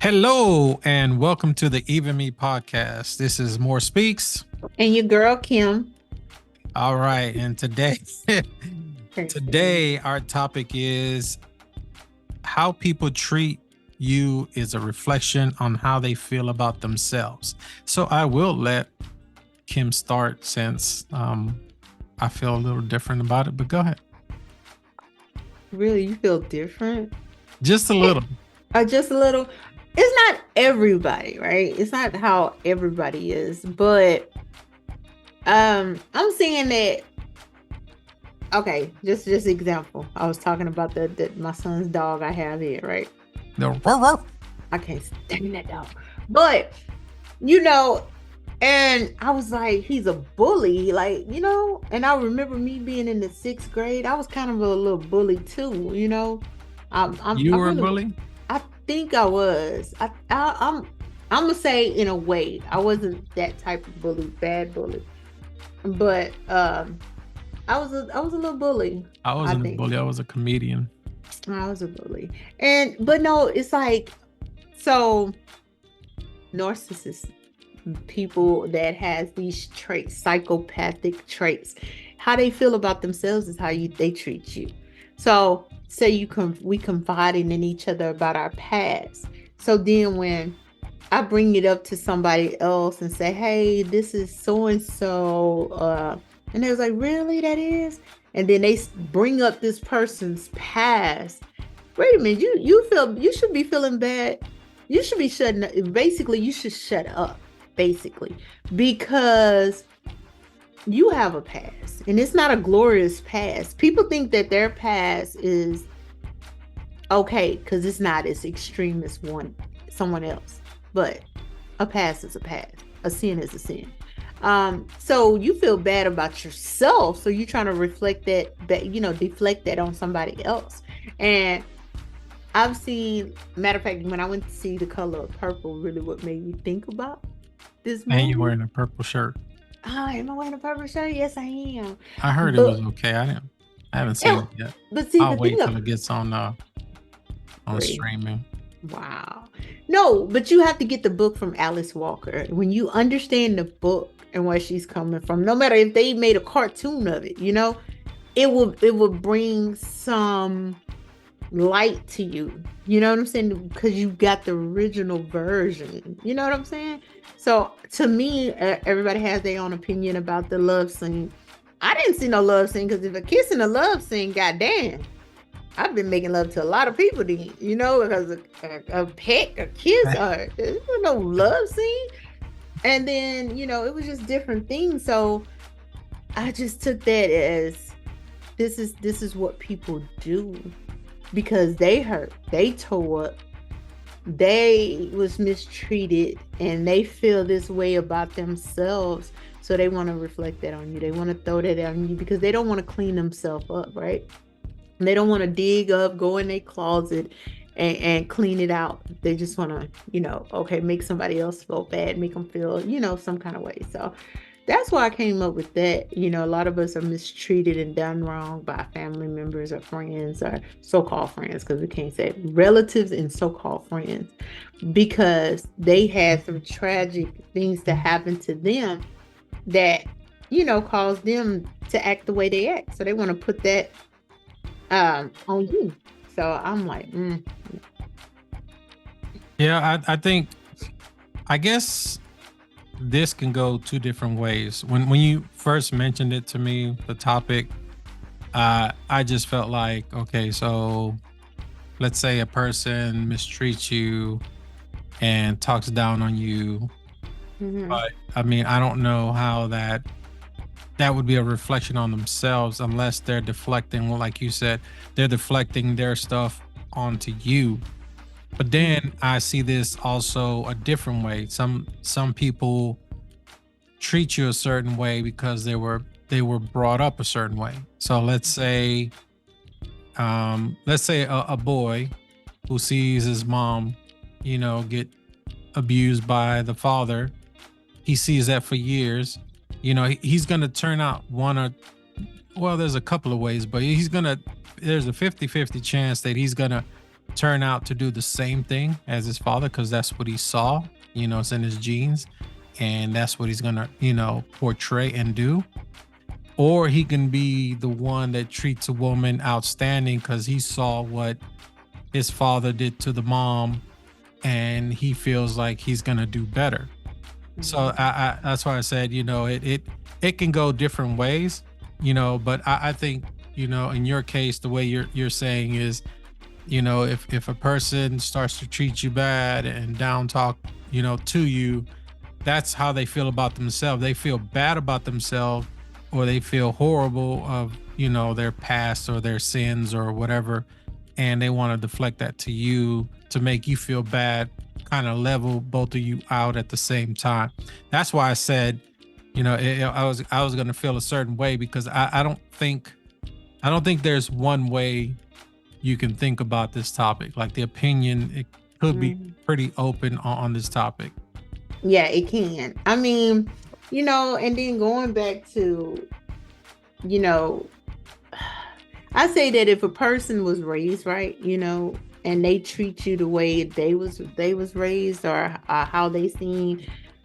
Hello and welcome to the Even Me podcast. This is More Speaks. And your girl Kim. All right, and today Kristen. today our topic is how people treat you is a reflection on how they feel about themselves. So I will let Kim start since I feel a little different about it, but go ahead. Really, you feel different? Just a It, little. just a little. It's not everybody, right? It's not how everybody is, but I'm saying that. Okay, just example. I was talking about the my son's dog I have here, right? No. I can't stand that dog, but you know, and I was like, he's a bully, and I remember me being in the sixth grade. I was kind of a little bully too, you know. You I were a really, bully? I think I was. I'm gonna say in a way, I wasn't that type of bully, bad bully, but I was a little bully. I I wasn't a think bully, I was a comedian. I was a bully, but no, it's like so narcissists, people that has these traits, psychopathic traits, how they feel about themselves is how they treat you. So say we confiding in each other about our past. So then when I bring it up to somebody else and say, hey, this is so and so, and they was like, really, that is? And then they bring up this person's past. Wait a minute, you should be feeling bad. You should be shutting. Basically, you should shut up. Basically, because you have a past, and it's not a glorious past. People think that their past is okay because it's not as extreme as someone else. But a past is a past. A sin is a sin. So you feel bad about yourself. So you're trying to reflect deflect that on somebody else. And I've seen, matter of fact, when I went to see The Color of Purple, really what made me think about this And you movie. wearing a purple shirt. Oh, am I wearing a purple shirt? Yes, I am. I heard it was But okay. I haven't seen yeah, it yet. but see I'll the thing wait till of it gets on free. streaming. Wow. No, but you have to get the book from Alice Walker. When you understand the book and where she's coming from, no matter if they made a cartoon of it, it will bring some light to you. You know what I'm saying? Because you got the original version. You know what I'm saying? So to me, everybody has their own opinion about the love scene. I didn't see no love scene because if a kiss in a love scene, goddamn, I've been making love to a lot of people, because a peck, a kiss, or there was no love scene. And then, it was just different things. So I just took that as this is what people do because they hurt, they tore up, they was mistreated, and they feel this way about themselves. So they want to reflect that on you. They want to throw that on you because they don't want to clean themselves up, right? They don't want to dig up, go in their closet and clean it out. They just want to, okay, make somebody else feel bad, make them feel, some kind of way. So that's why I came up with that. A lot of us are mistreated and done wrong by family members or friends or so-called friends, because we can't say relatives and so-called friends, because they had some tragic things to happen to them that, caused them to act the way they act. So they want to put that on you. So I'm like, Yeah, I guess this can go two different ways. When you first mentioned it to me, the topic, I just felt like, okay, so let's say a person mistreats you and talks down on you. mhm. But I mean, I don't know how that would be a reflection on themselves unless they're deflecting, like you said, they're deflecting their stuff onto you. But then I see this also a different way. Some people treat you a certain way because they were brought up a certain way. So let's say a boy who sees his mom, get abused by the father. He sees that for years. He's going to turn out well, there's a couple of ways, but there's a 50-50 chance that he's going to turn out to do the same thing as his father because that's what he saw, it's in his genes, and that's what he's gonna, portray and do. Or he can be the one that treats a woman outstanding because he saw what his father did to the mom, and he feels like he's gonna do better. So Mhm. I that's why I said, it can go different ways, but I think, in your case, the way you're saying is, if a person starts to treat you bad and down talk, to you, that's how they feel about themselves. They feel bad about themselves, or they feel horrible of, their past or their sins or whatever, and they want to deflect that to you to make you feel bad, kind of level both of you out at the same time. That's why I said, I was going to feel a certain way because I don't think there's one way you can think about this topic. Like the opinion, it could be Mhm. pretty open on this topic. Yeah, it can. I mean, and then going back to, you know, I say that if a person was raised right, and they treat you the way they was raised, or how they seen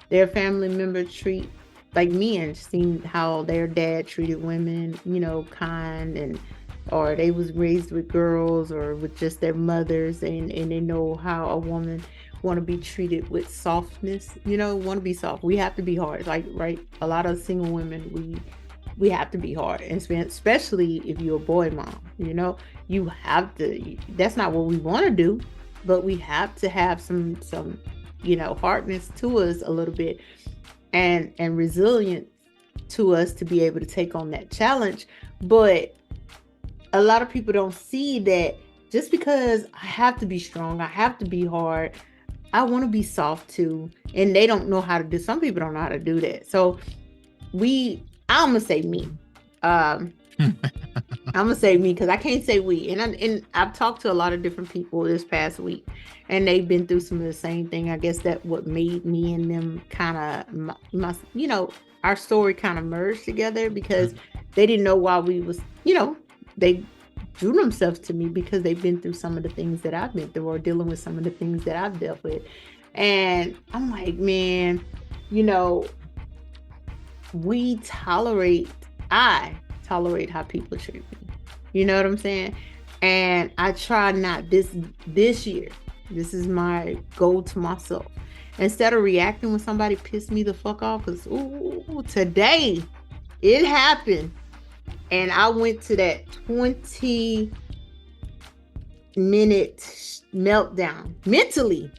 their family member treat, like men seen how their dad treated women, kind, and or they was raised with girls or with just their mothers, and they know how a woman want to be treated with softness, want to be soft. We have to be hard. Like, right, a lot of single women, we have to be hard, and especially if you're a boy mom, you have to. That's not what we want to do, but we have to have some hardness to us a little bit, and resilient to us to be able to take on that challenge. But a lot of people don't see that just because I have to be strong, I have to be hard, I want to be soft too, and they don't know how to do. Some people don't know how to do that. So I'm gonna say me. Um, I'm gonna say me because I can't say we. And I've talked to a lot of different people this past week, and they've been through some of the same thing. I guess that what made me and them kind of our story kind of merged together because they didn't know why we was they drew themselves to me because they've been through some of the things that I've been through or dealing with some of the things that I've dealt with, and I'm like, man, you know, we tolerate I tolerate how people treat me. You know what I'm saying? And I try not this year. This is my goal to myself. Instead of reacting when somebody pissed me the fuck off, because today it happened. And I went to that 20-minute meltdown mentally,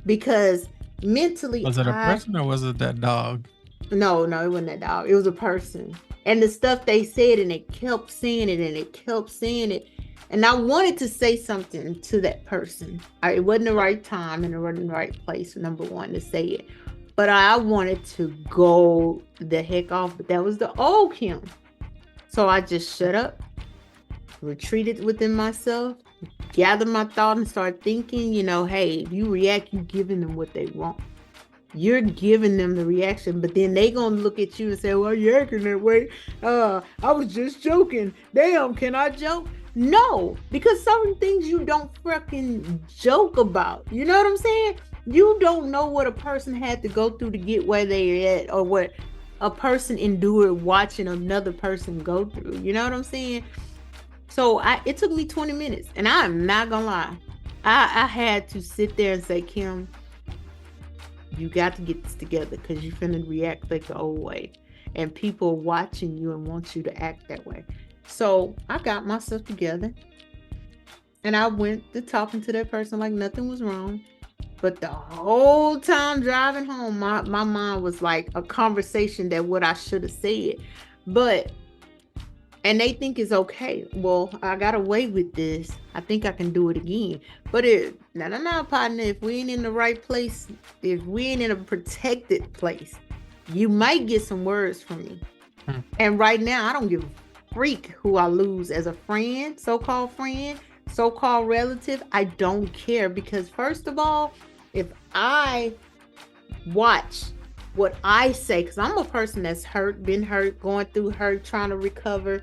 because mentally Was it a person or was it that dog? no, it wasn't that dog. It was a person. And the stuff they said, and they kept saying it, and they kept saying it. And I wanted to say something to that person. It wasn't the right time and it wasn't the right place, number one, to say it. But I wanted to go the heck off. But that was the old Kim. So I just shut up, retreated within myself, gathered my thought, and started thinking, hey, if you react, you giving them what they want. You're giving them the reaction, but then they gonna look at you and say, well, you're acting that way. I was just joking. Damn, can I joke? No, because certain things you don't freaking joke about. You know what I'm saying? You don't know what a person had to go through to get where they're at, or what a person endured watching another person go through. You know what I'm saying? So it took me 20 minutes, and I'm not gonna lie. I had to sit there and say, Kim, you got to get this together because you finna react like the old way. And people are watching you and want you to act that way. So I got myself together and I went to talking to that person like nothing was wrong. But the whole time driving home, my mind was like a conversation that what I should have said. But and they think it's okay. Well, I got away with this. I think I can do it again. But no, partner. If we ain't in the right place, if we ain't in a protected place, you might get some words from me. Hmm. And right now, I don't give a freak who I lose as a friend, so-called relative. I don't care because first of all, if I watch what I say, because I'm a person that's hurt, been hurt, going through hurt, trying to recover,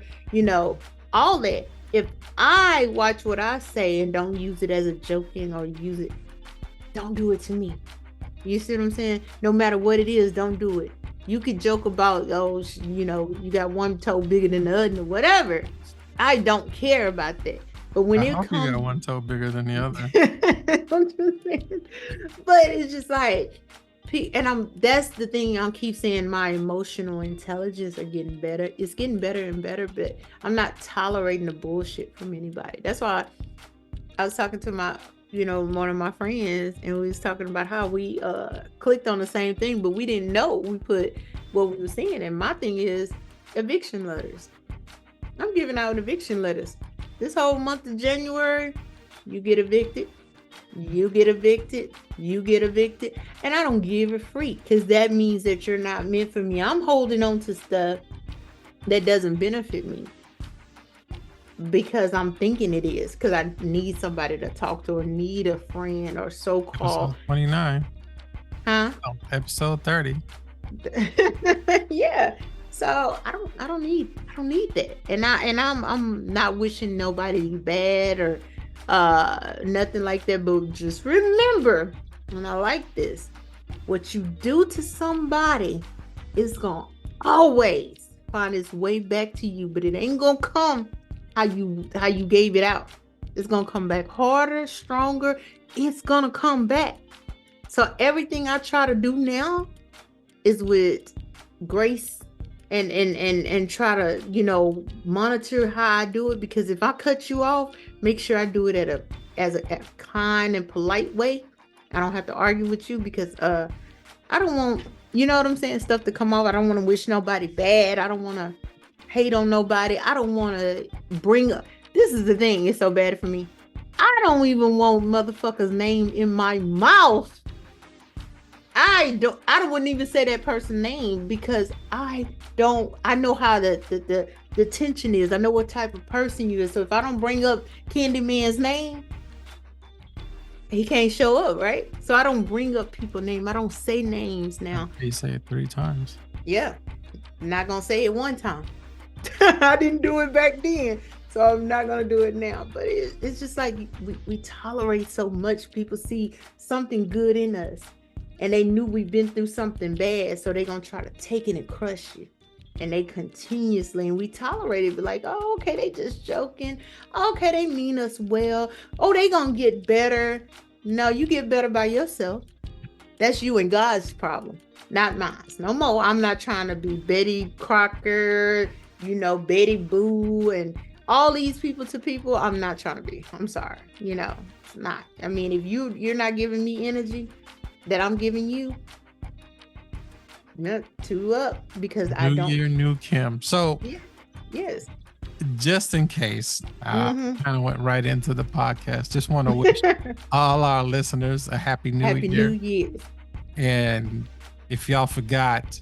all that. If I watch what I say and don't use it as a joking or use it, don't do it to me. You see what I'm saying? No matter what it is, don't do it. You could joke about, oh, you got one toe bigger than the other or whatever. I don't care about that. But when I it hope you got comes, one toe bigger than the other. I'm just saying. But it's just like, and that's the thing. I keep saying my emotional intelligence are getting better. It's getting better and better, but I'm not tolerating the bullshit from anybody. That's why I was talking to one of my friends, and we was talking about how we clicked on the same thing, but we didn't know we put what we were saying. And my thing is eviction letters. I'm giving out eviction letters. This whole month of January, you get evicted, you get evicted, you get evicted, and I don't give a freak, because that means that you're not meant for me. I'm holding on to stuff that doesn't benefit me because I'm thinking it is, because I need somebody to talk to or need a friend or so-called. Episode 29. Huh? Oh, episode 30. Yeah. So I don't need that. And I'm not wishing nobody bad or nothing like that, but just remember, and I like this, what you do to somebody is gonna always find its way back to you, but it ain't gonna come how you gave it out. It's gonna come back harder, stronger. It's gonna come back. So everything I try to do now is with grace and try to monitor how I do it, because if I cut you off, make sure I do it as a kind and polite way. I don't have to argue with you, because I don't want, you know what I'm saying, stuff to come off. I don't want to wish nobody bad. I don't want to hate on nobody. I don't want to bring up, this is the thing, it's so bad for me. I don't even want motherfucker's name in my mouth. I wouldn't even say that person's name, because I know how the tension is. I know what type of person you is. So if I don't bring up Candyman's name, he can't show up, right? So I don't bring up people's name. I don't say names now. You say it 3 times. Yeah. I'm not gonna say it one time. I didn't do it back then, so I'm not gonna do it now. But it's just like we tolerate so much. People see something good in us, and they knew we've been through something bad, so they're gonna try to take it and crush you. And they continuously, and we tolerate it, but like, oh, okay, they just joking. Okay, they mean us well. Oh, they gonna get better. No, you get better by yourself. That's you and God's problem, not mine. No more. I'm not trying to be Betty Crocker, Betty Boo, and all these people to people. I'm not trying to be. I'm sorry. It's not. I mean, if you're not giving me energy that I'm giving you, two up, because I don't. New year, new Kim. So Yeah. Yes. Just in case, I kind of went right into the podcast. Just want to wish all our listeners a happy new year. Happy New Year. And if y'all forgot,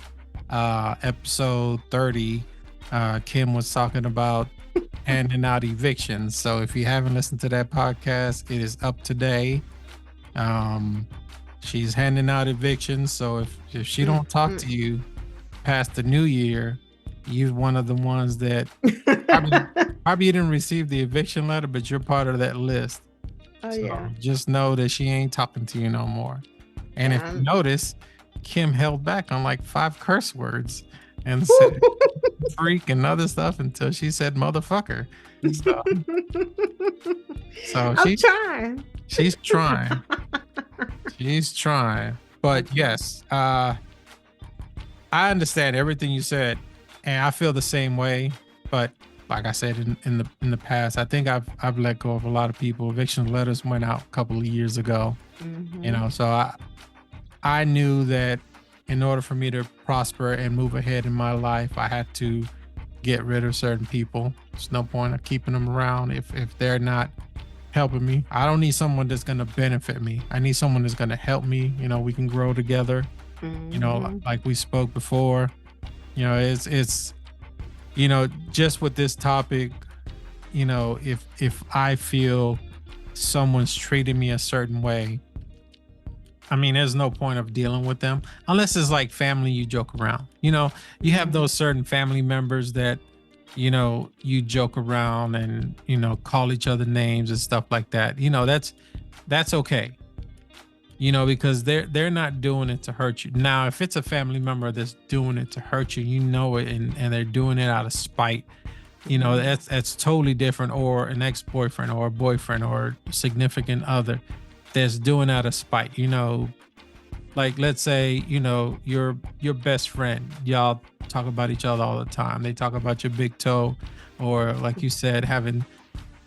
episode 30, Kim was talking about handing out evictions. So if you haven't listened to that podcast, it is up today. She's handing out evictions. So if she don't talk to you past the new year, you're one of the ones that probably didn't receive the eviction letter, but you're part of that list. Oh, so yeah. Just know that she ain't talking to you no more. And if you notice, Kim held back on like 5 curse words and said freak and other stuff until she said motherfucker. So I'm trying. She's trying. She's trying. But yes, I understand everything you said, and I feel the same way. But like I said in the past, I think I've let go of a lot of people. Eviction letters went out a couple of years ago. So I knew that in order for me to prosper and move ahead in my life, I had to get rid of certain people. There's no point of keeping them around if they're not helping me. I don't need someone that's going to benefit me. I need someone that's going to help me. We can grow together. Like we spoke before. It's just with this topic, if I feel someone's treating me a certain way, I mean, there's no point of dealing with them unless it's like family you joke around. You have those certain family members that you joke around and, call each other names and stuff like that. That's okay, because they're not doing it to hurt you. Now, if it's a family member that's doing it to hurt you, it, and they're doing it out of spite, that's totally different. Or an ex-boyfriend or a boyfriend or significant other that's doing out of spite. Like, let's say, your best friend, y'all talk about each other all the time. They talk about your big toe, or like you said, having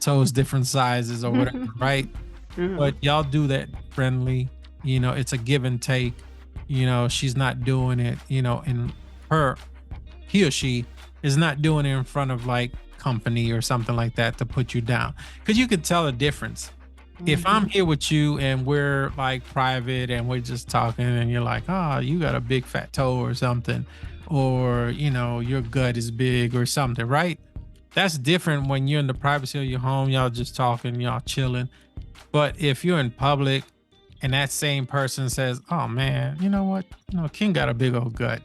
toes different sizes or whatever, right? Mhm. But y'all do that friendly. It's a give and take. She's not doing it, in her he or she is not doing it in front of like company or something like that to put you down. Because you could tell the difference. If I'm Mhm. here with you and we're like private and we're just talking and you're like, oh, you got a big fat toe or something, or your gut is big or something, right? That's different when you're in the privacy of your home, y'all just talking, y'all chilling. But if you're in public and that same person says, "Oh man, you know what? King got a big old gut.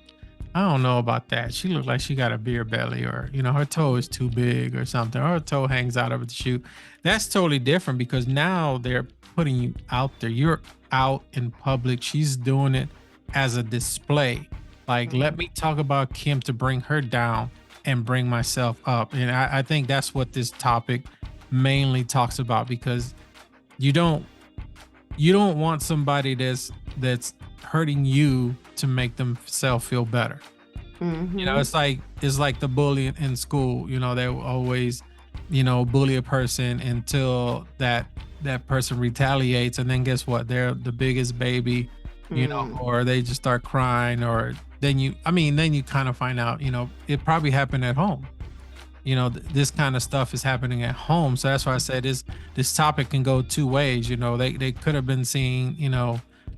I don't know about that. She looked like she got a beer belly, or her toe is too big or something, or her toe hangs out of the shoe." That's totally different because now they're putting you out there. You're out in public. She's doing it as a display. Like, let me talk about Kim to bring her down and bring myself up. And I think that's what this topic mainly talks about, because you don't you don't want somebody that's hurting you to make themselves feel better. Mhm. It's like the bully in school. They will always, bully a person until that person retaliates, and then guess what? They're the biggest baby, Mhm. or they just start crying, or then you kind of find out, it probably happened at home. This kind of stuff is happening at home. So that's why I said this topic can go two ways. They could have been seeing,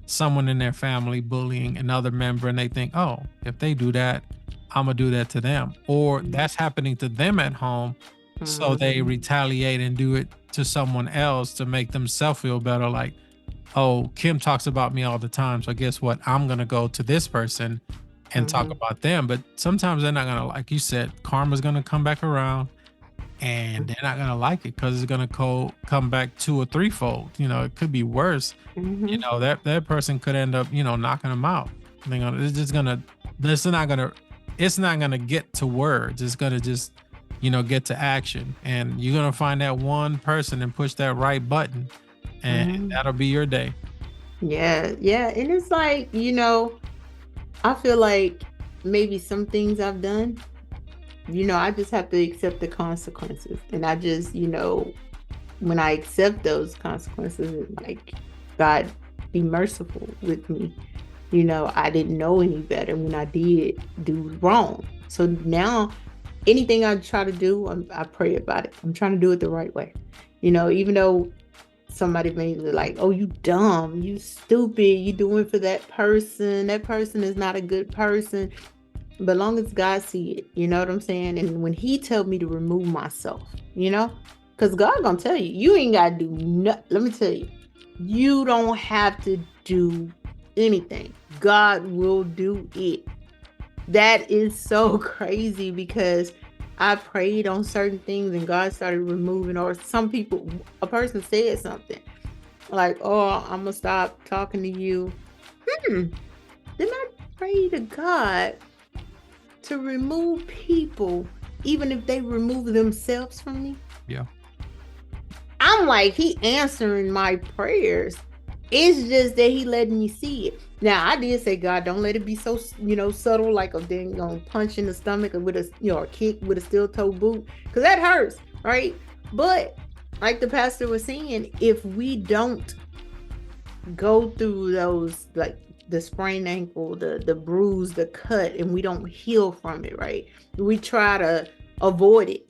someone in their family bullying another member, and they think, oh, if they do that, I'm gonna do that to them. Or that's happening to them at home, so Mhm. they retaliate and do it to someone else to make themselves feel better. Like, oh, Kim talks about me all the time, so guess what? I'm gonna go to this person and talk Mhm. about them. But sometimes they're not gonna, like you said, karma's gonna come back around, and they're not gonna like it because it's gonna come back two or threefold. It could be worse. Mhm. That person could end up, knocking them out. It's just gonna, it's not gonna, it's not gonna get to words. It's gonna just, get to action, and you're gonna find that one person and push that right button, and Mhm. that'll be your day. Yeah, yeah, and it's like, I feel like maybe some things I've done, I just have to accept the consequences. And I just, when I accept those consequences, it's like, God, be merciful with me. I didn't know any better when I did do wrong. So now anything I try to do, I pray about it. I'm trying to do it the right way. Even though somebody may be like, oh, you dumb, you stupid, you doing for that person. That person is not a good person. But long as God see it, you know what I'm saying? And when he tell me to remove myself, because God gonna tell you, you ain't gotta do nothing. Let me tell you, you don't have to do anything. God will do it. That is so crazy because I prayed on certain things and God started removing, or some people, a person said something like, oh, I'm gonna stop talking to you. Hmm. Didn't I pray to God to remove people, even if they remove themselves from me? Yeah. I'm like, he answering my prayers. It's just that he letting me see it. Now, I did say, God, don't let it be so, subtle, like a dang on punch in the stomach, or with a, a kick with a steel toe boot, because that hurts, right? But like the pastor was saying, if we don't go through those, like the sprained ankle, the bruise, the cut, and we don't heal from it, right? We try to avoid it.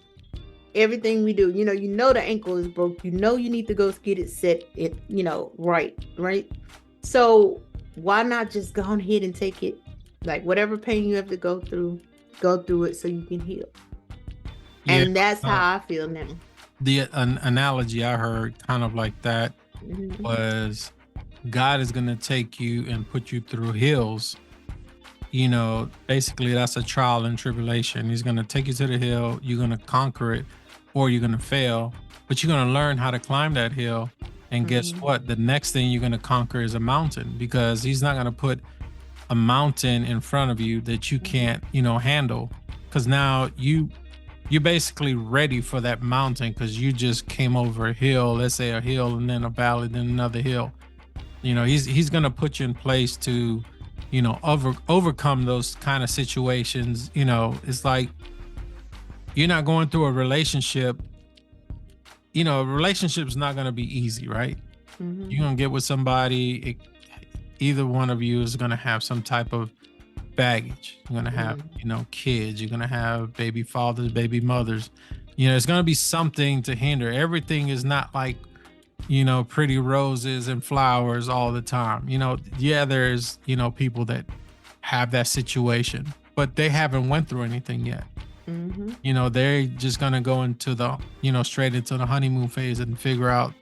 Everything we do, the ankle is broke. You need to go get it set it, right. So why not just go ahead and take it, like whatever pain you have to go through it so you can heal. Yeah. And that's uh, how I feel now. the analogy I heard kind of like that Mhm. was, God is going to take you and put you through hills basically that's a trial and tribulation. He's going to take you to the hill, you're going to conquer it, or you're going to fail, but you're going to learn how to climb that hill. And guess Mm-hmm. what? The next thing you're going to conquer is a mountain, because he's not going to put a mountain in front of you that you can't, handle. Because now you're basically ready for that mountain, because you just came over a hill, let's say a hill and then a valley, then another hill. He's gonna put you in place to, overcome those kind of situations. It's like you're not going through a relationship. A relationship's not gonna be easy, right? Mm-hmm. You're gonna get with somebody. Either one of you is gonna have some type of baggage. You're gonna have, kids. You're gonna have baby fathers, baby mothers. It's gonna be something to hinder. Everything is not like, pretty roses and flowers all the time. Yeah, there's, people that have that situation, but they haven't went through anything yet. Mm-hmm. They're just gonna go into the, straight into the honeymoon phase and figure out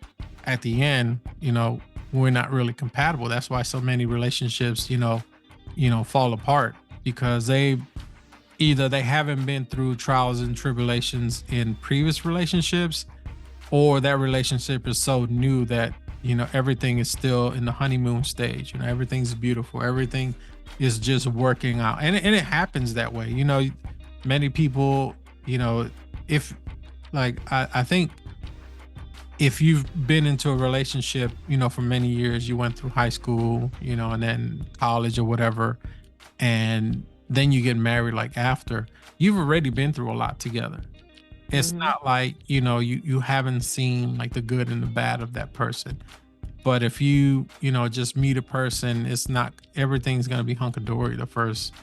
at the end, we're not really compatible. That's why so many relationships, fall apart, because they haven't been through trials and tribulations in previous relationships, or that relationship is so new that everything is still in the honeymoon stage. Everything's beautiful, everything is just working out, and it happens that way. Many people, if like I think if you've been into a relationship, for many years, you went through high school, and then college or whatever, and then you get married, like after you've already been through a lot together. It's Mm-hmm. not like, you haven't seen like the good and the bad of that person. But if you, just meet a person, it's not everything's gonna be hunky-dory the first,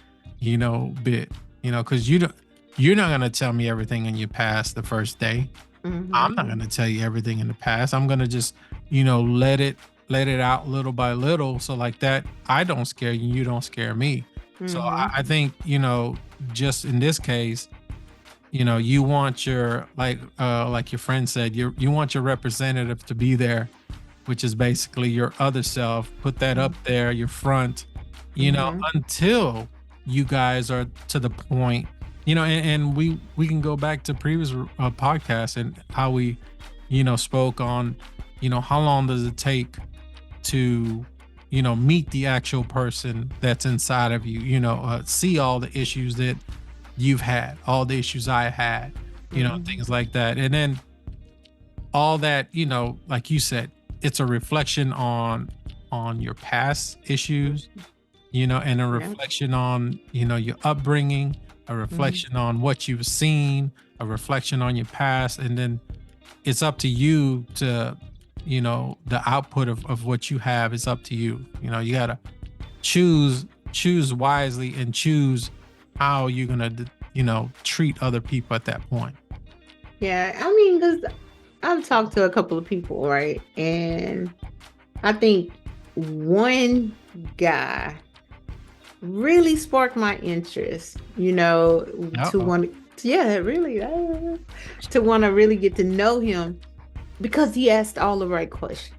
bit, because you're not gonna tell me everything in your past the first day. I'm Mm-hmm. not gonna tell you everything in the past. I'm gonna just, let it out little by little. So like that, I don't scare you, you don't scare me. So Mm-hmm. I think, just in this case, you want your, like your friend said, you want your representative to be there, which is basically your other self. Put that up there, your front, Mm-hmm. until you guys are to the point, and we can go back to previous podcasts and how we, spoke on, how long does it take to, meet the actual person that's inside of you, see all the issues that you've had, all the issues I had, Mm-hmm. things like that. And then all that, like you said, it's a reflection on your past issues, and a Yeah. reflection on, your upbringing, a Mm-hmm. reflection on what you've seen, a reflection on your past. And then it's up to you to, the output of what you have is up to you. You gotta choose wisely and choose how you're gonna, treat other people at that point. Yeah. I mean, because I've talked to a couple of people, right? And I think one guy really sparked my interest, to Uh-oh. want to, yeah, really, to want to really get to know him because he asked all the right questions.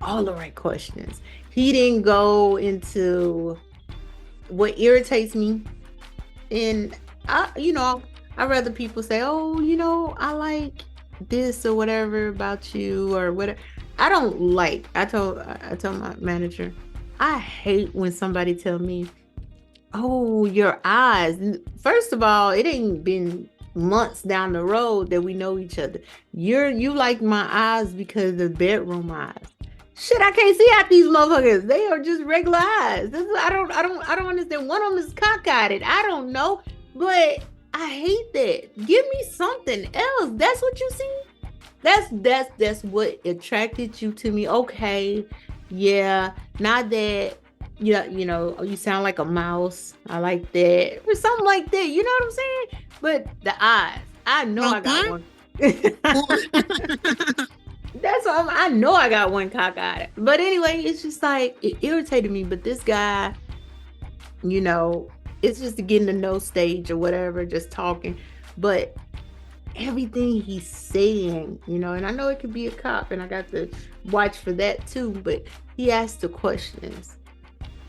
All the right questions. He didn't go into what irritates me. And I rather people say, "Oh, I like this or whatever about you or whatever." I don't like. I told my manager, I hate when somebody tell me, "Oh, your eyes." First of all, it ain't been months down the road that we know each other. You like my eyes because of bedroom eyes. Shit, I can't see out these motherfuckers. They are just regular eyes. I don't understand. One of them is cockeyed. I don't know, but I hate that. Give me something else. That's what you see. That's what attracted you to me. Okay, yeah. Not that you sound like a mouse. I like that or something like that. You know what I'm saying? But the eyes, I know I got Okay. one. That's what I know I got one cockeyed. But anyway, it's just like it irritated me. But this guy, you know, it's just a getting to know stage or whatever, just talking. But everything he's saying, and I know it could be a cop, and I got to watch for that too. But he asked the questions,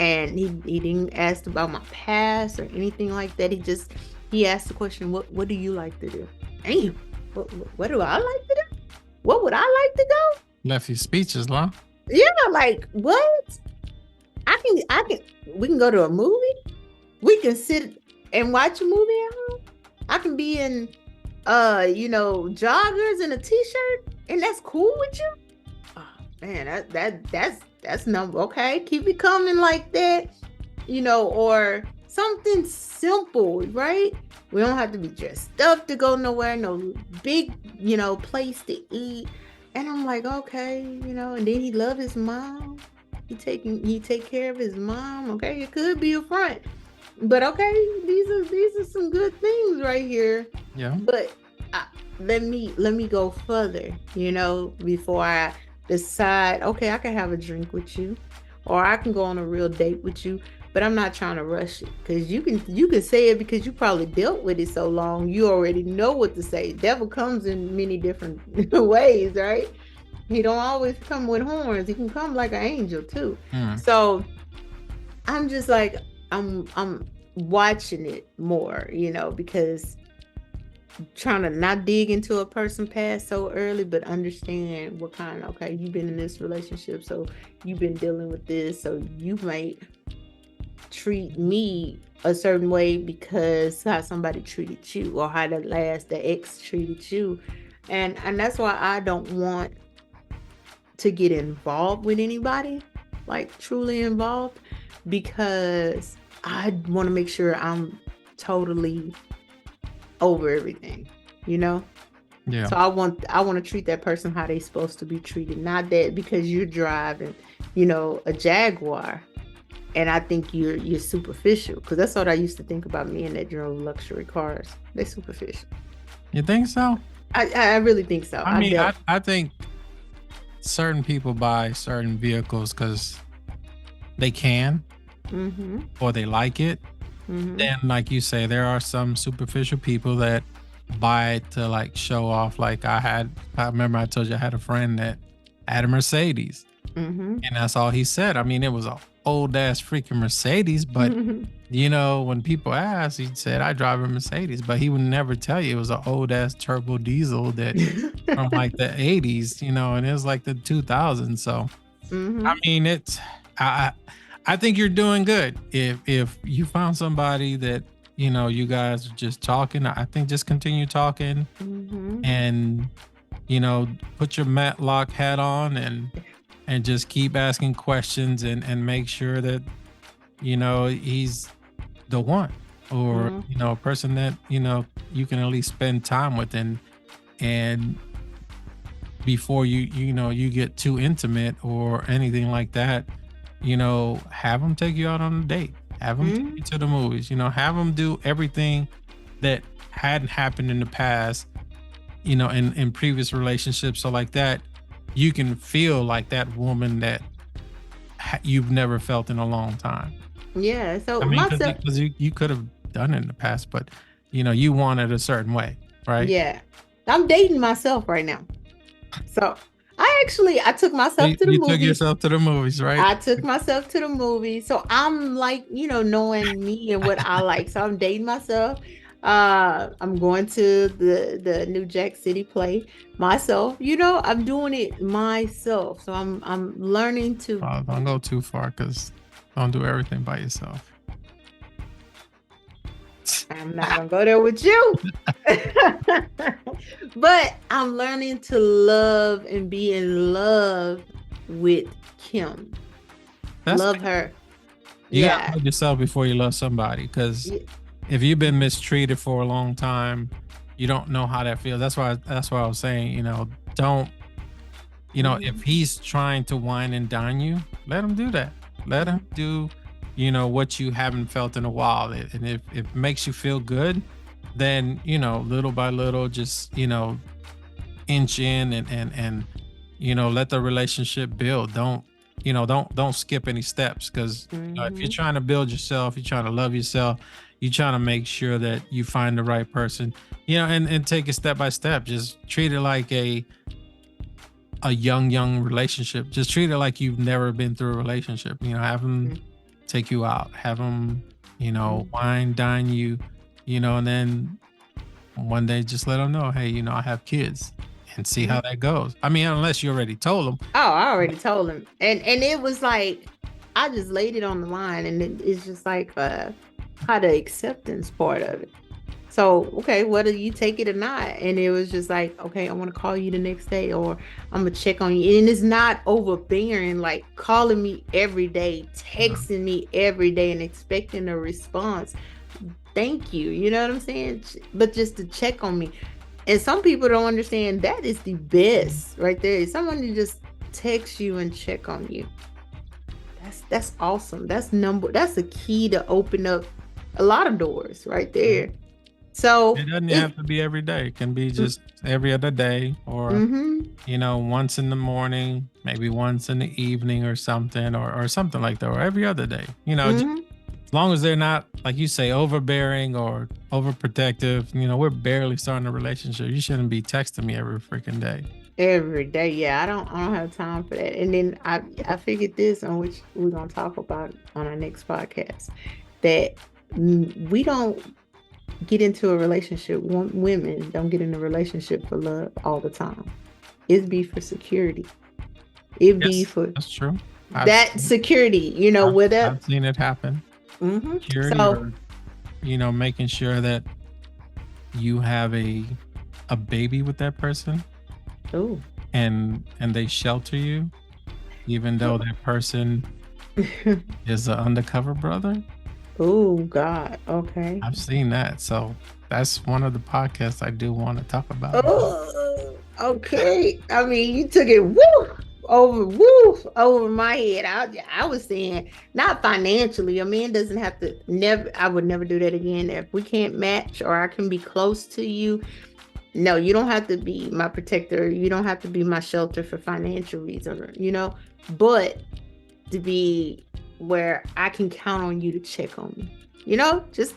and he didn't ask about my past or anything like that. He asked the question, what do you like to do? Damn, what do I like to do? What would I like to go? Left you speechless, huh? Yeah, like what? I can we can go to a movie. We can sit and watch a movie at home. I can be in joggers and a t-shirt, and that's cool with you? Oh man, that's number okay. Keep it coming like that, or something simple, right? We don't have to be dressed up to go nowhere, no big, place to eat. And I'm like, okay, and then he love his mom. He take care of his mom. Okay, it could be a front, but okay, these are some good things right here. Yeah. But let me go further, before I decide. Okay, I can have a drink with you, or I can go on a real date with you. But I'm not trying to rush it, because you can say it because you probably dealt with it so long. You already know what to say. Devil comes in many different ways, right? He don't always come with horns. He can come like an angel too. So I'm just like, I'm watching it more, because trying to not dig into a person past so early, but understand what kind of, okay, you've been in this relationship, so you've been dealing with this, so you might treat me a certain way because how somebody treated you, or how the ex treated you. And that's why I don't want to get involved with anybody, like truly involved, because I want to make sure I'm totally over everything, Yeah. So I want to treat that person how they supposed to be treated, not that because you're driving, a Jaguar, and I think you're superficial, because that's what I used to think about men that drove luxury cars. They're superficial. You think so? I really think so. I mean, I think certain people buy certain vehicles because they can, or they like it. Then, like you say, there are some superficial people that buy it to like show off. Like I remember I told you I had a friend that had a Mercedes, and that's all he said. I mean, it was a old ass freaking Mercedes, but when people ask, he said, I drive a Mercedes, but he would never tell you it was an old ass turbo diesel that from like the 80s, and it was like the 2000s. So I mean, it's I think you're doing good. If you found somebody that you guys are just talking, I think just continue talking, and put your Matlock hat on and just keep asking questions, and make sure that he's the one, or a person that you can at least spend time with, and before you get too intimate or anything like that, have them take you out on a date, have them take you to the movies, have them do everything that hadn't happened in the past, in previous relationships, so like that you can feel like that woman that you've never felt in a long time. Yeah. So I mean, because you could have done it in the past, but you want it a certain way, right? Yeah. I'm dating myself right now. So I took myself to the movies. You took yourself to the movies, right? I took myself to the movies. So I'm like, knowing me and what I like. So I'm dating myself. I'm going to the new Jack City play myself. I'm doing it myself. So I'm learning to. Don't go too far, because don't do everything by yourself. I'm not gonna go there with you. But I'm learning to love and be in love with Kim. Love her. You gotta love yourself before you love somebody, because if you've been mistreated for a long time, you don't know how that feels. That's why I was saying, don't, if he's trying to wine and dine you, let him do that. Let him do what you haven't felt in a while, and if it makes you feel good, then little by little, just inch in, and let the relationship build. Don't skip any steps, because if you're trying to build yourself, you're trying to love yourself, you're trying to make sure that you find the right person, and take it step by step. Just treat it like a young relationship. Just treat it like you've never been through a relationship. Have them take you out, have them, wine, dine you, and then one day just let them know, hey, I have kids, and see how that goes. I mean, unless you already told them. Oh, I already told him. And it was like, I just laid it on the line, and it's just like how the acceptance part of it. So, okay, whether you take it or not. And it was just like, okay, I want to call you the next day, or I'm going to check on you. And it's not overbearing, like calling me every day, texting me every day and expecting a response. Thank you. You know what I'm saying? But just to check on me. And some people don't understand that is the best right there. Someone to just text you and check on you. That's awesome. That's a key to open up a lot of doors right there. So it doesn't have to be every day. It can be just every other day, or once in the morning, maybe once in the evening or something, or something like that, or every other day. As long as they're not, like you say, overbearing or overprotective. We're barely starting a relationship. You shouldn't be texting me every freaking day. Every day, yeah. I don't have time for that. And then I figured this, on which we're gonna talk about on our next podcast, that we don't get into a relationship. Women don't get in a relationship for love all the time. It'd be for security. That's true. Security. With that, I've seen it happen. Security, so, or, making sure that you have a baby with that person. Oh. And they shelter you, even though that person is an undercover brother. Oh God. Okay. I've seen that. So that's one of the podcasts I do want to talk about. Oh, okay. I mean, you took it over my head. I was saying, not financially. A man doesn't have to I would never do that again. If we can't match, or I can be close to you, no, you don't have to be my protector. You don't have to be my shelter for financial reasons, but to be where I can count on you to check on me, just,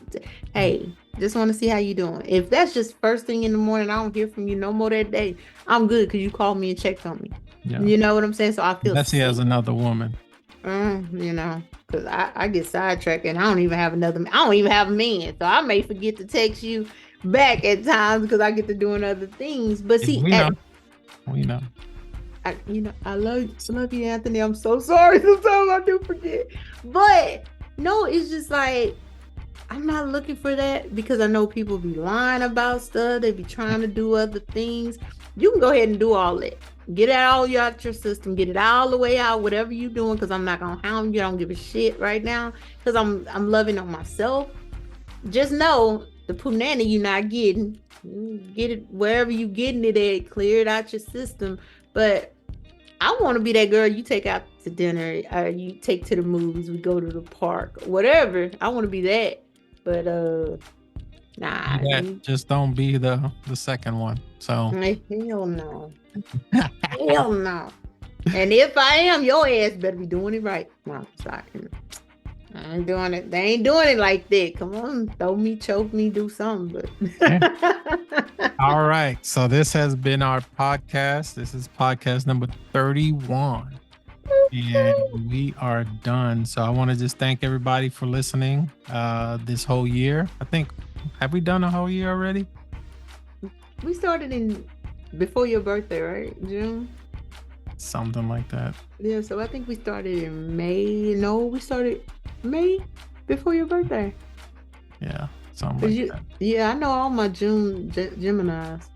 hey, just want to see how you doing. If that's just first thing in the morning, I don't hear from you no more that day, I'm good, because you called me and checked on me. Yeah. You know what I'm saying? So I feel that's he has another woman. Because I get sidetracked, and I don't even have a man, so I may forget to text you back at times because I get to doing other things. But see, we know. I love you, Anthony. I'm so sorry. Sometimes I do forget. But no, it's just like, I'm not looking for that, because I know people be lying about stuff. They be trying to do other things. You can go ahead and do all that. Get it all out your system. Get it all the way out, whatever you're doing, because I'm not going to hound you. I don't give a shit right now, because I'm loving on myself. Just know, the punani you're not getting. Get it wherever you getting it at. Clear it out your system. But I want to be that girl you take out to dinner, you take to the movies, we go to the park, whatever. I want to be that. But nah. Just don't be the second one. So hell no. Hell no. And if I am, your ass better be doing it right. No, I ain't doing it. They ain't doing it like that. Come on, throw me, choke me, do something. But all right. So this has been our podcast. This is podcast number 31. And we are done. So I want to just thank everybody for listening this whole year. I think, have we done a whole year already? We started before your birthday, right? June? Something like that. Yeah, so I think we started in May. No, we started May before your birthday. Yeah, something like that. Yeah, I know all my June Geminis.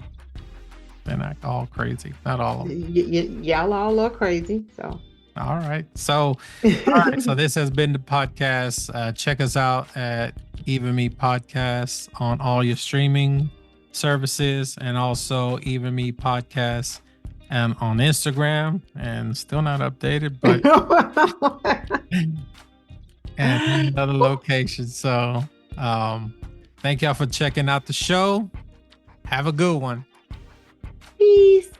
They're not all crazy. Not all of them. Y'all all are crazy, so. All right. So this has been the podcast. Check us out at Even Me Podcasts on all your streaming services, and also Even Me Podcasts on Instagram, and still not updated, but and other locations. So thank y'all for checking out the show. Have a good one. Peace.